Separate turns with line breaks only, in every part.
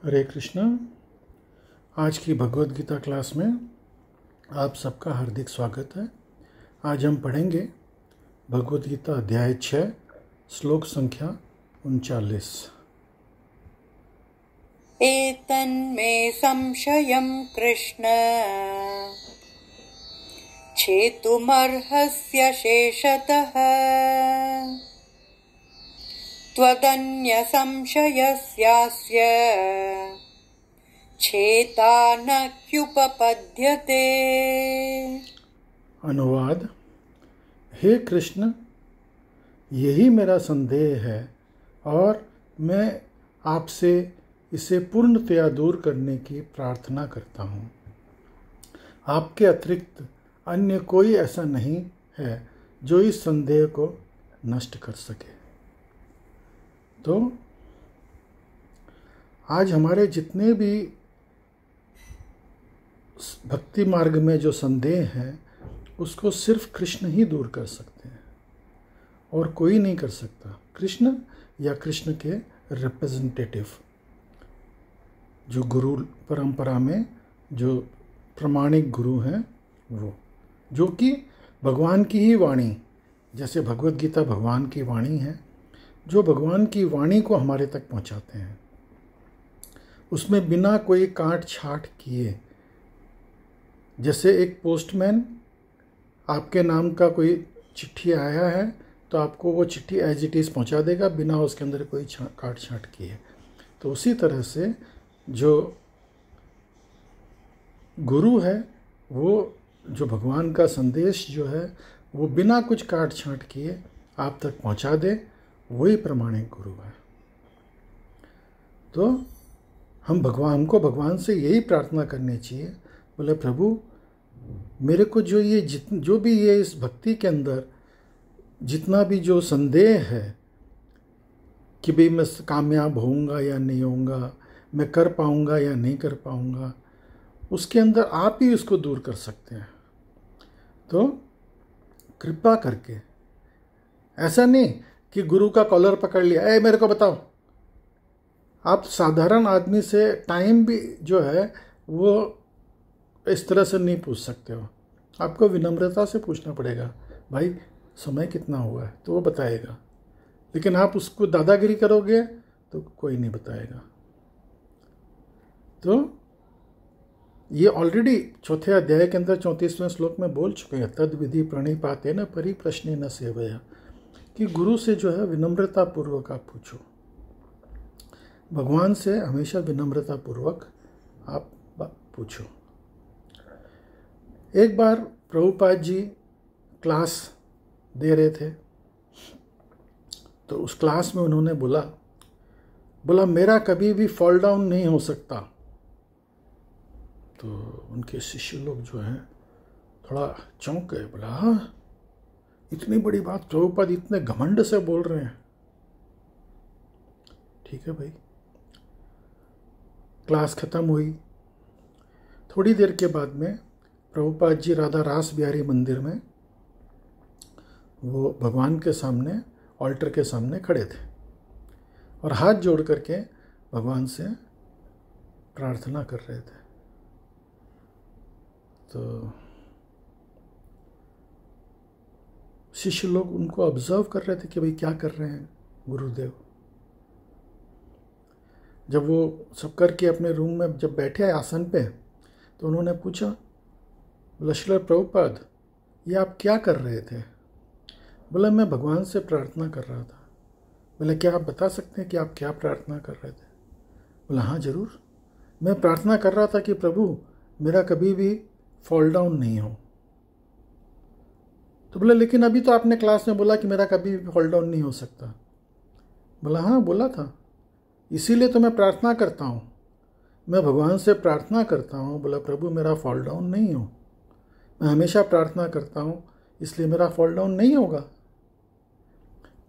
हरे कृष्णा। आज की भगवद गीता क्लास में आप सबका हार्दिक स्वागत है। आज हम पढ़ेंगे भगवद गीता अध्याय 6 श्लोक संख्या 39।
एतन्मे संशयं कृष्ण छेतुमर्हस्य शेषतः त्वदन्यसंशयस्यास्य छेता न ह्युपपद्यते।
अनुवाद। हे कृष्ण, यही मेरा संदेह है और मैं आपसे इसे पूर्णतया दूर करने की प्रार्थना करता हूँ। आपके अतिरिक्त अन्य कोई ऐसा नहीं है जो इस संदेह को नष्ट कर सके। तो आज हमारे जितने भी भक्ति मार्ग में जो संदेह हैं उसको सिर्फ कृष्ण ही दूर कर सकते हैं और कोई नहीं कर सकता। कृष्ण या कृष्ण के रिप्रेजेंटेटिव जो गुरु परंपरा में जो प्रमाणिक गुरु हैं, वो जो कि भगवान की ही वाणी, जैसे भगवद गीता भगवान की वाणी है, जो भगवान की वाणी को हमारे तक पहुंचाते हैं, उसमें बिना कोई काट छाट किए। जैसे एक पोस्टमैन आपके नाम का कोई चिट्ठी आया है तो आपको वो चिट्ठी एज इट इज़ पहुंचा देगा बिना उसके अंदर कोई काट छाट किए। तो उसी तरह से जो गुरु है, वो जो भगवान का संदेश जो है वो बिना कुछ काट छाट किए आप तक पहुंचा दे, वही प्रमाणिक गुरु है। तो हमको भगवान से यही प्रार्थना करनी चाहिए, बोले प्रभु मेरे को जो भी ये इस भक्ति के अंदर जितना भी जो संदेह है कि भाई मैं कामयाब होऊंगा या नहीं होऊंगा, मैं कर पाऊंगा या नहीं कर पाऊंगा, उसके अंदर आप ही उसको दूर कर सकते हैं। तो कृपा करके, ऐसा नहीं कि गुरु का कॉलर पकड़ लिया, ए मेरे को बताओ। आप साधारण आदमी से टाइम भी जो है वो इस तरह से नहीं पूछ सकते हो। आपको विनम्रता से पूछना पड़ेगा, भाई समय कितना हुआ है, तो वो बताएगा। लेकिन आप उसको दादागिरी करोगे तो कोई नहीं बताएगा। तो ये ऑलरेडी चौथे अध्याय के अंदर 34वें श्लोक में बोल चुके हैं, तद विधि प्रणिपाते न परिप्रश्ने न सेवया, कि गुरु से जो है विनम्रता पूर्वक आप पूछो। भगवान से हमेशा विनम्रता पूर्वक आप पूछो। एक बार प्रभुपाद जी क्लास दे रहे थे, तो उस क्लास में उन्होंने बोला मेरा कभी भी फॉल डाउन नहीं हो सकता। तो उनके शिष्य लोग जो हैं थोड़ा चौंक गए, बोला हाँ, इतनी बड़ी बात प्रभुपाद इतने घमंड से बोल रहे हैं। ठीक है भाई। क्लास खत्म हुई। थोड़ी देर के बाद में प्रभुपाद जी राधा रास बिहारी मंदिर में वो भगवान के सामने, ऑल्टर के सामने खड़े थे और हाथ जोड़ करके भगवान से प्रार्थना कर रहे थे। तो शिष्य लोग उनको ऑब्जर्व कर रहे थे कि भाई क्या कर रहे हैं गुरुदेव। जब वो सब करके अपने रूम में जब बैठे आसन पे, तो उन्होंने पूछा, बोला श्रील प्रभुपाद ये आप क्या कर रहे थे? बोला मैं भगवान से प्रार्थना कर रहा था। बोला क्या आप बता सकते हैं कि आप क्या प्रार्थना कर रहे थे? बोला हाँ ज़रूर, मैं प्रार्थना कर रहा था कि प्रभु मेरा कभी भी फॉल डाउन नहीं हो। तो बोला लेकिन अभी तो आपने क्लास में बोला कि मेरा कभी भी फॉल डाउन नहीं हो सकता। बोला हाँ बोला था, इसीलिए तो मैं प्रार्थना करता हूँ, मैं भगवान से प्रार्थना करता हूँ। बोला प्रभु मेरा फॉल डाउन नहीं हो, मैं हमेशा प्रार्थना करता हूँ इसलिए मेरा फॉल डाउन नहीं होगा।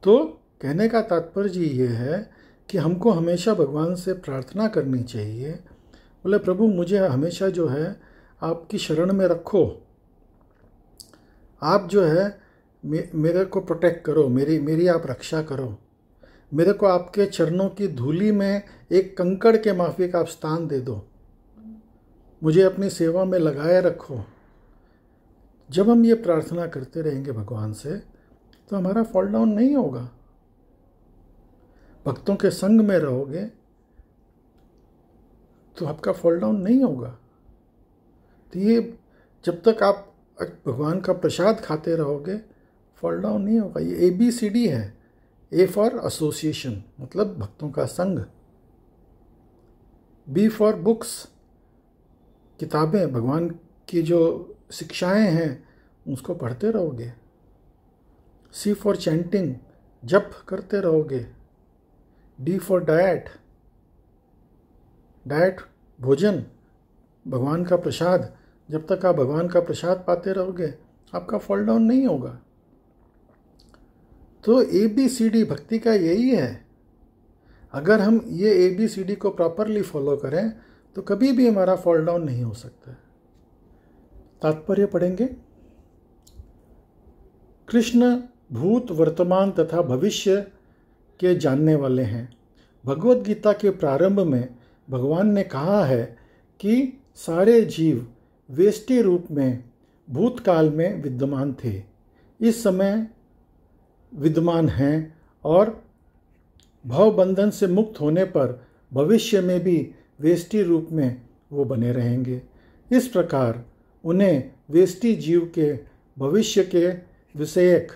तो कहने का तात्पर्य ये है कि हमको हमेशा भगवान से प्रार्थना करनी चाहिए। बोले प्रभु मुझे हमेशा जो है आपकी शरण में रखो, आप जो है मेरे को प्रोटेक्ट करो, मेरी आप रक्षा करो। मेरे को आपके चरणों की धूलि में एक कंकड़ के माफिक आप स्थान दे दो, मुझे अपनी सेवा में लगाए रखो। जब हम ये प्रार्थना करते रहेंगे भगवान से तो हमारा फॉल डाउन नहीं होगा। भक्तों के संग में रहोगे तो आपका फॉल डाउन नहीं होगा। तो ये जब तक आप भगवान का प्रसाद खाते रहोगे फॉल डाउन नहीं होगा। ये ABCD है। A फॉर एसोसिएशन, मतलब भक्तों का संग। B फॉर बुक्स, किताबें, भगवान की जो शिक्षाएं हैं उसको पढ़ते रहोगे। C फॉर चैंटिंग, जप करते रहोगे। D फॉर डाइट, डाइट भोजन, भगवान का प्रसाद। जब तक आप भगवान का प्रसाद पाते रहोगे आपका फॉल डाउन नहीं होगा। तो ABCD भक्ति का यही है। अगर हम ये ABCD को प्रॉपरली फॉलो करें तो कभी भी हमारा फॉल डाउन नहीं हो सकता। तात्पर्य पढ़ेंगे। कृष्ण भूत, वर्तमान तथा भविष्य के जानने वाले हैं। भगवद गीता के प्रारंभ में भगवान ने कहा है कि सारे जीव वेष्टि रूप में भूतकाल में विद्यमान थे, इस समय विद्यमान हैं और भवबंधन से मुक्त होने पर भविष्य में भी वेष्टि रूप में वो बने रहेंगे। इस प्रकार उन्हें वेष्टि जीव के भविष्य के विषयक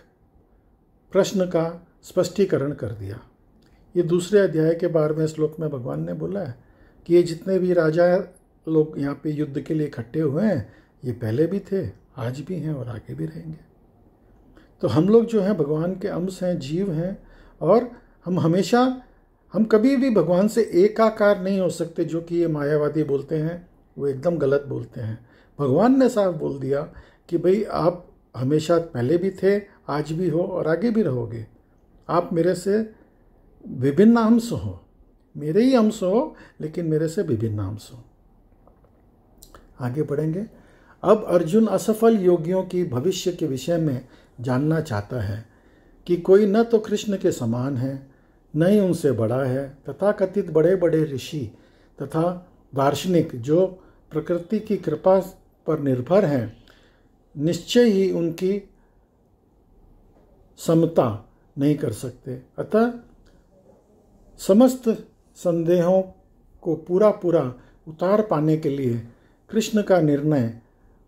प्रश्न का स्पष्टीकरण कर दिया। ये दूसरे अध्याय के 12वें श्लोक में भगवान ने बोला है कि ये जितने भी राजा लोग यहाँ पे युद्ध के लिए इकट्ठे हुए हैं ये पहले भी थे, आज भी हैं और आगे भी रहेंगे। तो हम लोग जो हैं भगवान के अंश हैं, जीव हैं, और हम कभी भी भगवान से एकाकार नहीं हो सकते। जो कि ये मायावादी बोलते हैं वो एकदम गलत बोलते हैं। भगवान ने साफ बोल दिया कि भाई आप हमेशा पहले भी थे, आज भी हो और आगे भी रहोगे। आप मेरे से विभिन्न अंश हो, मेरे ही अंश हो लेकिन मेरे से विभिन्न अंश हो। आगे बढ़ेंगे। अब अर्जुन असफल योगियों की भविष्य के विषय में जानना चाहता है कि कोई न तो कृष्ण के समान है न ही उनसे बड़ा है। तथाकथित बड़े बड़े ऋषि तथा दार्शनिक जो प्रकृति की कृपा पर निर्भर हैं निश्चय ही उनकी समता नहीं कर सकते। अतः समस्त संदेहों को पूरा उतार पाने के लिए कृष्ण का निर्णय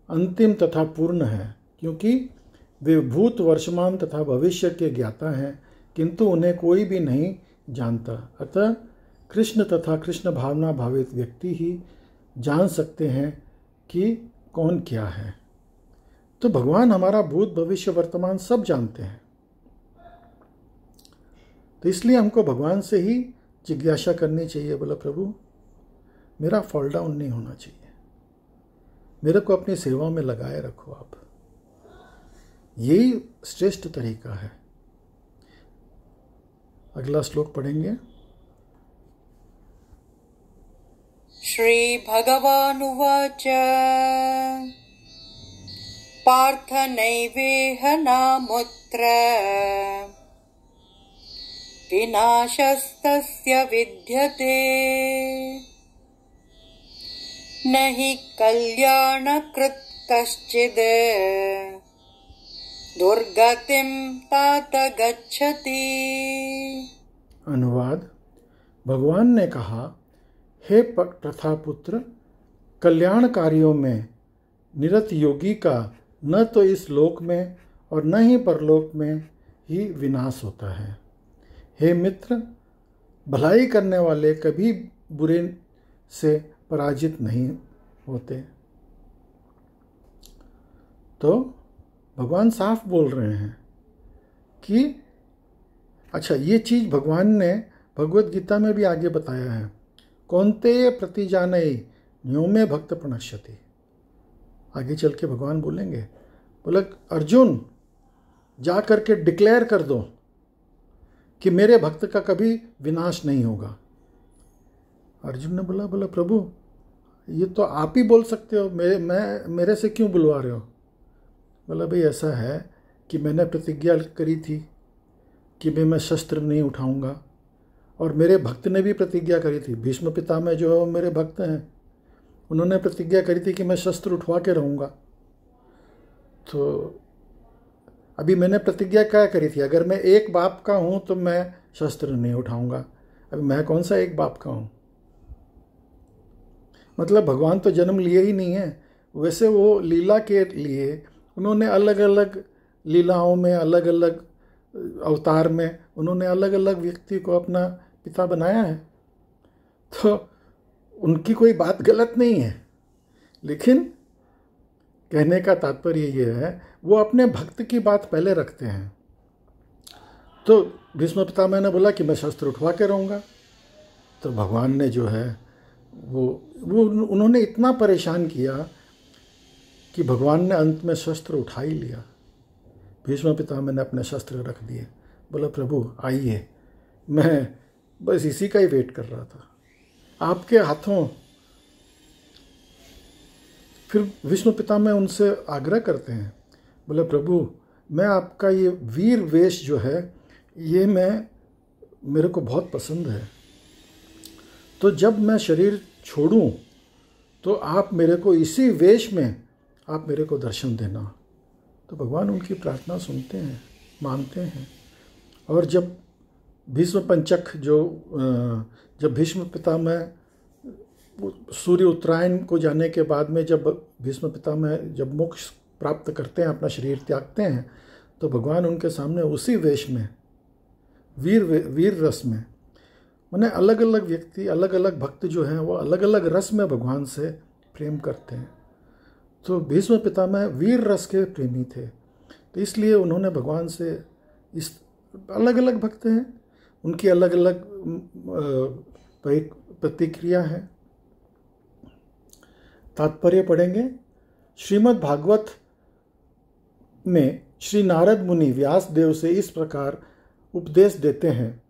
अंतिम तथा पूर्ण है, क्योंकि वे भूत, वर्तमान तथा भविष्य के ज्ञाता हैं किंतु उन्हें कोई भी नहीं जानता। अतः कृष्ण तथा कृष्ण भावना भावित व्यक्ति ही जान सकते हैं कि कौन क्या है। तो भगवान हमारा भूत, भविष्य, वर्तमान सब जानते हैं। तो इसलिए हमको भगवान से ही जिज्ञासा करनी चाहिए। बोला प्रभु मेरा फॉल डाउन नहीं होना चाहिए, मेरे को अपनी सेवा में लगाए रखो आप। यही श्रेष्ठ तरीका है। अगला श्लोक पढ़ेंगे।
श्री भगवानुवाच पार्थ नैवेह नामुत्र विनाशस्तस्य विद्यते न हि कल्याणकृत् कश्चिद् दुर्गतिं तात गच्छति।
अनुवाद। भगवान ने कहा, हे प्रथापुत्र, कल्याण कार्यों में निरत योगी का न तो इस लोक में और न ही परलोक में ही विनाश होता है। हे मित्र, भलाई करने वाले कभी बुरे से पराजित नहीं होते। तो भगवान साफ बोल रहे हैं कि अच्छा, ये चीज़ भगवान ने भगवद गीता में भी आगे बताया है। कौन्तेय प्रतिजानय न्योमे भक्त प्रणश्यति। आगे चल के भगवान बोलेंगे, बोला अर्जुन जा करके डिक्लेयर कर दो कि मेरे भक्त का कभी विनाश नहीं होगा। अर्जुन ने बोला प्रभु ये तो आप ही बोल सकते हो, मेरे से क्यों बुलवा रहे हो। बोला भाई ऐसा है कि मैंने प्रतिज्ञा करी थी कि मैं शस्त्र नहीं उठाऊंगा, और मेरे भक्त ने भी प्रतिज्ञा करी थी, भीष्म पितामह जो है वो मेरे भक्त हैं, उन्होंने प्रतिज्ञा करी थी कि मैं शस्त्र उठवा के रहूँगा। तो अभी मैंने प्रतिज्ञा क्या करी थी, अगर मैं एक बाप का हूँ तो मैं शस्त्र नहीं उठाऊँगा। अभी मैं कौन सा एक बाप का हूँ? मतलब भगवान तो जन्म लिए ही नहीं है, वैसे वो लीला के लिए उन्होंने अलग अलग लीलाओं में, अलग अलग अवतार में उन्होंने अलग अलग व्यक्ति को अपना पिता बनाया है। तो उनकी कोई बात गलत नहीं है, लेकिन कहने का तात्पर्य ये है वो अपने भक्त की बात पहले रखते हैं। तो भीष्म पितामह ने बोला कि मैं शस्त्र उठवा के रहूँगा। तो भगवान ने जो है वो उन्होंने इतना परेशान किया कि भगवान ने अंत में शस्त्र उठा ही लिया। भीष्म पितामह ने अपने शस्त्र रख दिए, बोला प्रभु आइए, मैं बस इसी का ही वेट कर रहा था, आपके हाथों। फिर भीष्म पितामह उनसे आग्रह करते हैं, बोले प्रभु मैं आपका ये वीर वेश जो है ये मेरे को बहुत पसंद है, तो जब मैं शरीर छोड़ूं तो आप मेरे को इसी वेश में आप मेरे को दर्शन देना। तो भगवान उनकी प्रार्थना सुनते हैं, मानते हैं। और जब भीष्म पंचक जब भीष्म पितामह सूर्य उत्तरायण को जाने के बाद में जब भीष्म पितामह जब मोक्ष प्राप्त करते हैं, अपना शरीर त्यागते हैं, तो भगवान उनके सामने उसी वेश में वीर रस में, माने अलग अलग व्यक्ति, अलग अलग भक्त जो हैं वो अलग अलग रस में भगवान से प्रेम करते हैं। तो भीष्म पितामह वीर रस के प्रेमी थे, तो इसलिए उन्होंने भगवान से इस अलग अलग भक्त हैं, उनकी अलग अलग प्रतिक्रिया है। तात्पर्य पढ़ेंगे। श्रीमद् भागवत में श्री नारद मुनि व्यास देव से इस प्रकार उपदेश देते हैं,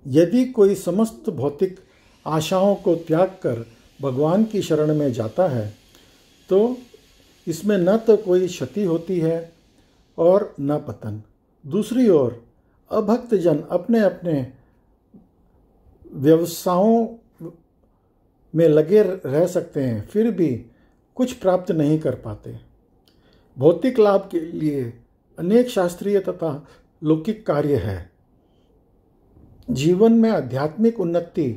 यदि कोई समस्त भौतिक आशाओं को त्याग कर भगवान की शरण में जाता है तो इसमें न तो कोई क्षति होती है और न पतन। दूसरी ओर अभक्त जन अपने अपने व्यवसायों में लगे रह सकते हैं, फिर भी कुछ प्राप्त नहीं कर पाते। भौतिक लाभ के लिए अनेक शास्त्रीय तथा लौकिक कार्य है। जीवन में आध्यात्मिक उन्नति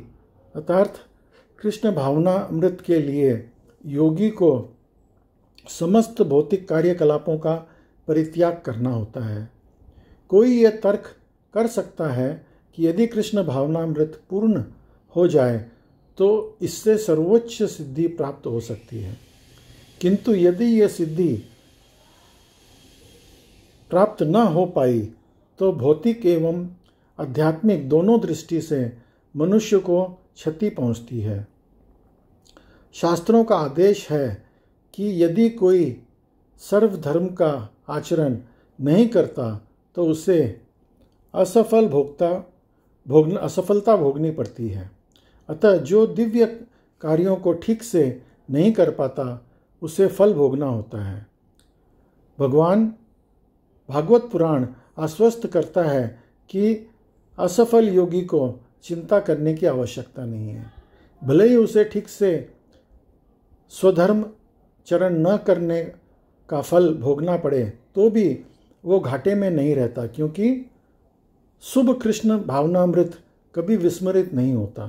अर्थात कृष्ण भावना अमृत के लिए योगी को समस्त भौतिक कार्यकलापों का परित्याग करना होता है। कोई यह तर्क कर सकता है कि यदि कृष्ण भावनामृत पूर्ण हो जाए तो इससे सर्वोच्च सिद्धि प्राप्त हो सकती है, किंतु यदि यह सिद्धि प्राप्त न हो पाई तो भौतिक एवं आध्यात्मिक दोनों दृष्टि से मनुष्य को क्षति पहुंचती है। शास्त्रों का आदेश है कि यदि कोई सर्वधर्म का आचरण नहीं करता तो उसे असफलता भोगनी पड़ती है। अतः जो दिव्य कार्यों को ठीक से नहीं कर पाता उसे फल भोगना होता है। भागवत पुराण आश्वस्त करता है कि असफल योगी को चिंता करने की आवश्यकता नहीं है। भले ही उसे ठीक से स्वधर्म चरण न करने का फल भोगना पड़े तो भी वो घाटे में नहीं रहता, क्योंकि शुभ कृष्ण भावनामृत कभी विस्मरित नहीं होता।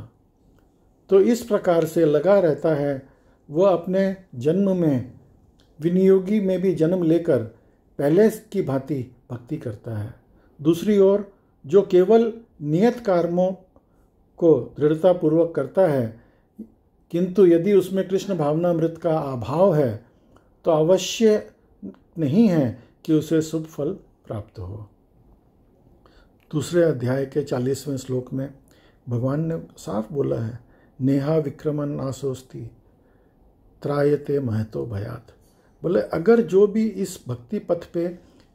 तो इस प्रकार से लगा रहता है वह अपने जन्म में विनियोगी में भी जन्म लेकर पहले की भांति भक्ति करता है। दूसरी ओर जो केवल नियत कर्मों को दृढ़तापूर्वक करता है, किंतु यदि उसमें कृष्ण भावनामृत का अभाव है तो अवश्य नहीं है कि उसे शुभ फल प्राप्त हो। दूसरे अध्याय के 40वें श्लोक में भगवान ने साफ बोला है, नेहा विक्रमन नासोस्ति त्रायते महतो भयात। बोले अगर जो भी इस भक्ति पथ पे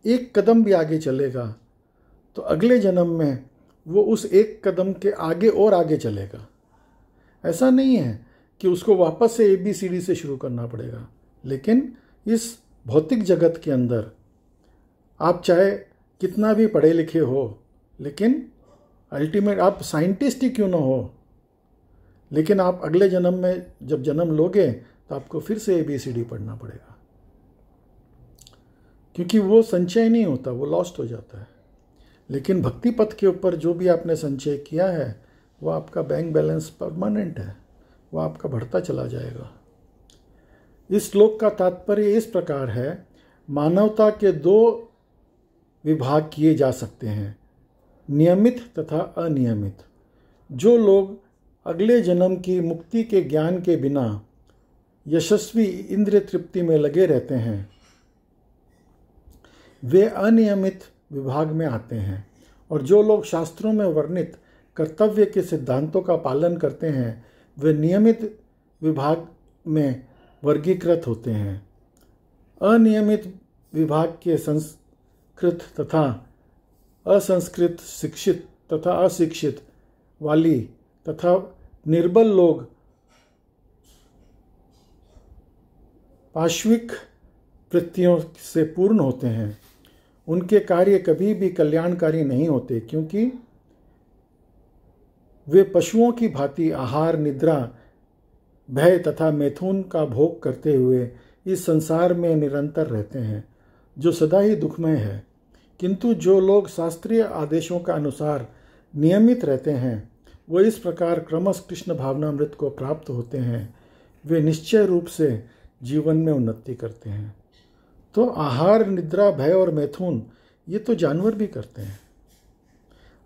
एक कदम भी आगे चलेगा तो अगले जन्म में वो उस एक कदम के आगे और आगे चलेगा। ऐसा नहीं है कि उसको वापस से ABCD से शुरू करना पड़ेगा, लेकिन इस भौतिक जगत के अंदर आप चाहे कितना भी पढ़े लिखे हो, लेकिन अल्टीमेट आप साइंटिस्ट ही क्यों ना हो, लेकिन आप अगले जन्म में जब जन्म लोगे तो आपको फिर से ABCD पढ़ना पड़ेगा, क्योंकि वो संचय नहीं होता, वो लॉस्ट हो जाता है। लेकिन भक्ति पथ के ऊपर जो भी आपने संचय किया है वो आपका बैंक बैलेंस परमानेंट है, वो आपका बढ़ता चला जाएगा। इस श्लोक का तात्पर्य इस प्रकार है, मानवता के 2 विभाग किए जा सकते हैं, नियमित तथा अनियमित। जो लोग अगले जन्म की मुक्ति के ज्ञान के बिना यशस्वी इंद्रिय तृप्ति में लगे रहते हैं, वे अनियमित विभाग में आते हैं। और जो लोग शास्त्रों में वर्णित कर्तव्य के सिद्धांतों का पालन करते हैं, वे नियमित विभाग में वर्गीकृत होते हैं। अनियमित विभाग के संस्कृत तथा असंस्कृत, शिक्षित तथा अशिक्षित वाली तथा निर्बल लोग पाश्विक वृत्तियों से पूर्ण होते हैं। उनके कार्य कभी भी कल्याणकारी नहीं होते, क्योंकि वे पशुओं की भांति आहार, निद्रा, भय तथा मैथुन का भोग करते हुए इस संसार में निरंतर रहते हैं, जो सदा ही दुखमय है। किंतु जो लोग शास्त्रीय आदेशों का अनुसार नियमित रहते हैं, वो इस प्रकार क्रमश कृष्ण भावनामृत को प्राप्त होते हैं। वे निश्चय रूप से जीवन में उन्नति करते हैं। तो आहार, निद्रा, भय और मैथुन ये तो जानवर भी करते हैं।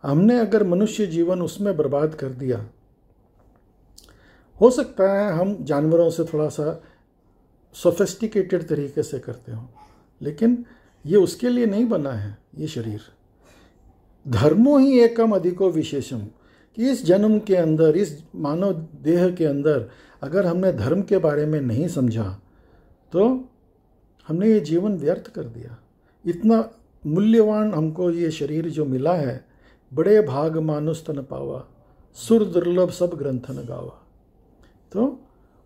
हमने अगर मनुष्य जीवन उसमें बर्बाद कर दिया, हो सकता है हम जानवरों से थोड़ा सा सोफिस्टिकेटेड तरीके से करते हो, लेकिन ये उसके लिए नहीं बना है ये शरीर। धर्मो ही एकम अधिको विशेषम, कि इस जन्म के अंदर, इस मानव देह के अंदर अगर हमने धर्म के बारे में नहीं समझा तो हमने ये जीवन व्यर्थ कर दिया। इतना मूल्यवान हमको ये शरीर जो मिला है, बड़े भाग मानुष तन पावा, सुर दुर्लभ सब ग्रंथन गावा। तो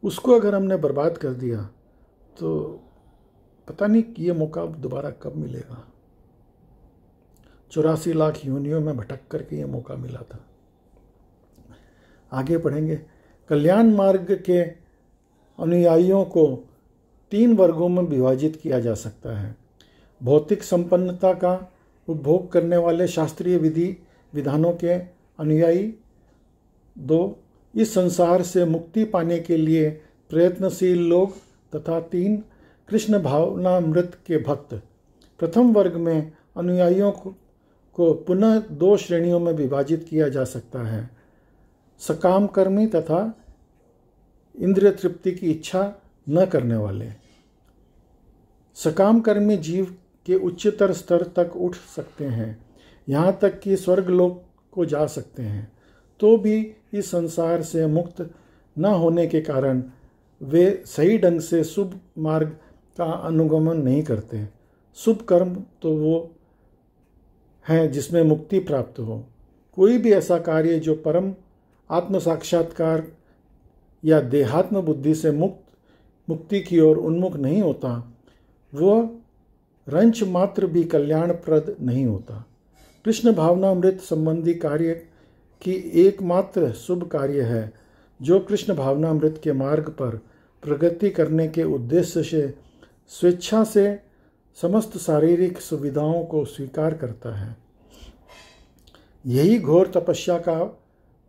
उसको अगर हमने बर्बाद कर दिया तो पता नहीं ये मौका दोबारा कब मिलेगा। 84 लाख योनियों में भटक करके ये मौका मिला था। आगे पढ़ेंगे। कल्याण मार्ग के अनुयायियों को 3 वर्गों में विभाजित किया जा सकता है। भौतिक संपन्नता का उपभोग करने वाले शास्त्रीय विधि विधानों के अनुयायी। 2, इस संसार से मुक्ति पाने के लिए प्रयत्नशील लोग। तथा 3, कृष्ण भावनामृत के भक्त। प्रथम वर्ग में अनुयायियों को पुनः 2 श्रेणियों में विभाजित किया जा सकता है, सकाम कर्मी तथा इंद्रिय तृप्ति की इच्छा न करने वाले। सकाम कर्मी जीव के उच्चतर स्तर तक उठ सकते हैं, यहाँ तक कि स्वर्गलोक को जा सकते हैं, तो भी इस संसार से मुक्त न होने के कारण वे सही ढंग से शुभ मार्ग का अनुगमन नहीं करते। शुभ कर्म तो वो है जिसमें मुक्ति प्राप्त हो। कोई भी ऐसा कार्य जो परम आत्म साक्षात्कार या देहात्म बुद्धि से मुक्ति की ओर उन्मुख नहीं होता, वह रंच मात्र भी कल्याणप्रद नहीं होता। कृष्ण भावनामृत संबंधी कार्य की एकमात्र शुभ कार्य है जो कृष्ण भावनामृत के मार्ग पर प्रगति करने के उद्देश्य से स्वेच्छा से समस्त शारीरिक सुविधाओं को स्वीकार करता है। यही घोर तपस्या का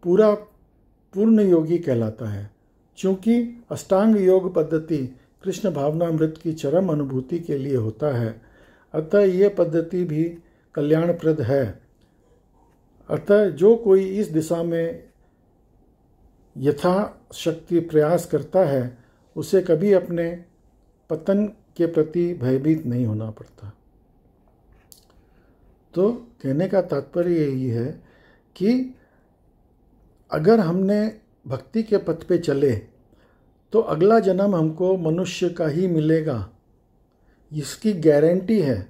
पूर्ण योगी कहलाता है। चूँकि अष्टांग योग पद्धति कृष्ण भावनामृत की चरम अनुभूति के लिए होता है, अतः यह पद्धति भी कल्याणप्रद है। अतः जो कोई इस दिशा में यथाशक्ति प्रयास करता है, उसे कभी अपने पतन के प्रति भयभीत नहीं होना पड़ता। तो कहने का तात्पर्य यही है कि अगर हमने भक्ति के पथ पे चले तो अगला जन्म हमको मनुष्य का ही मिलेगा, इसकी गारंटी है।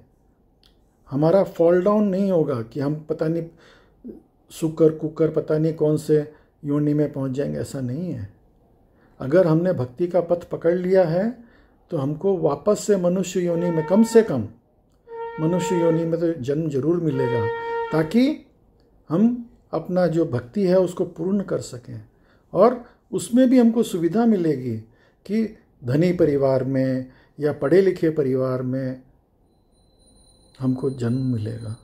हमारा फॉल डाउन नहीं होगा कि हम पता नहीं शुक्र कुकर पता नहीं कौन से योनि में पहुंच जाएंगे, ऐसा नहीं है। अगर हमने भक्ति का पथ पकड़ लिया है तो हमको वापस से मनुष्य योनि में, कम से कम मनुष्य योनि में तो जन्म जरूर मिलेगा, ताकि हम अपना जो भक्ति है उसको पूर्ण कर सकें, और उसमें भी हमको सुविधा मिलेगी कि धनी परिवार में या पढ़े लिखे परिवार में हमको जन्म मिलेगा,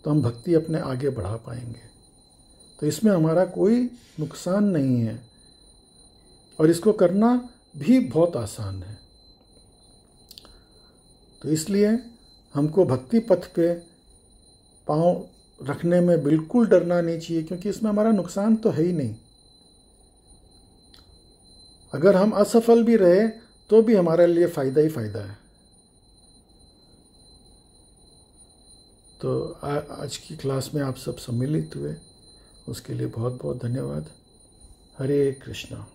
तो हम भक्ति अपने आगे बढ़ा पाएंगे। तो इसमें हमारा कोई नुकसान नहीं है, और इसको करना भी बहुत आसान है। तो इसलिए हमको भक्ति पथ पे पाँव रखने में बिल्कुल डरना नहीं चाहिए, क्योंकि इसमें हमारा नुकसान तो है ही नहीं। अगर हम असफल भी रहे तो भी हमारे लिए फ़ायदा ही फ़ायदा है। तो आज की क्लास में आप सब सम्मिलित हुए, उसके लिए बहुत बहुत धन्यवाद। हरे कृष्णा।